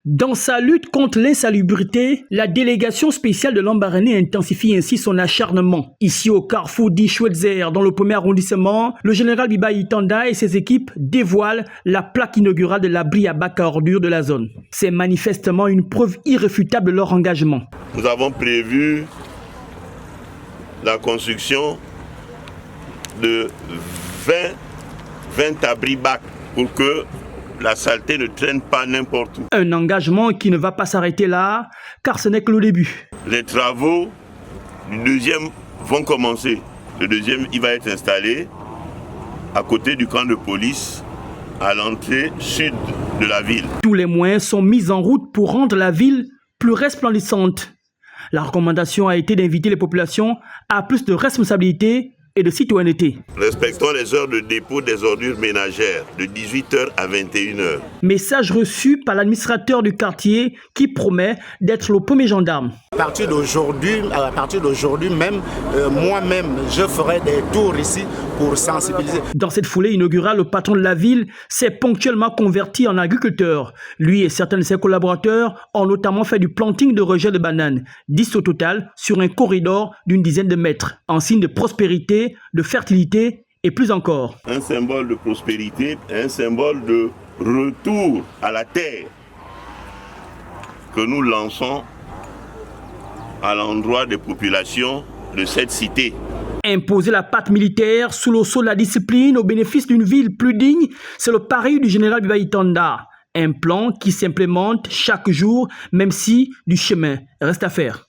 Dans sa lutte contre l'insalubrité, la délégation spéciale de Lambaréné intensifie ainsi son acharnement. Ici au carrefour d'Ichouetzer, dans le premier arrondissement, le général Bibaye Tanda et ses équipes dévoilent la plaque inaugurale de l'abri à bac à ordures de la zone. C'est manifestement une preuve irréfutable de leur engagement. Nous avons prévu la construction de 20 abris bacs pour que la saleté ne traîne pas n'importe où. Un engagement qui ne va pas s'arrêter là, car ce n'est que le début. Les travaux du deuxième vont commencer. Le deuxième, il va être installé à côté du camp de police, à l'entrée sud de la ville. Tous les moyens sont mis en route pour rendre la ville plus resplendissante. La recommandation a été d'inviter les populations à plus de responsabilité et de citoyenneté. Respectons les heures de dépôt des ordures ménagères de 18h à 21h. Message reçu par l'administrateur du quartier qui promet d'être le premier gendarme. À partir d'aujourd'hui même, moi-même, je ferai des tours ici pour sensibiliser. Dans cette foulée inaugurale, le patron de la ville s'est ponctuellement converti en agriculteur. Lui et certains de ses collaborateurs ont notamment fait du planting de rejets de bananes, 10 au total, sur un corridor d'une dizaine de mètres, en signe de prospérité, de fertilité et plus encore. Un symbole de prospérité, un symbole de retour à la terre que nous lançons à l'endroit des populations de cette cité. Imposer la patte militaire sous le sceau de la discipline au bénéfice d'une ville plus digne, c'est le pari du général Bibaye Tanda. Un plan qui s'implémente chaque jour, même si du chemin reste à faire.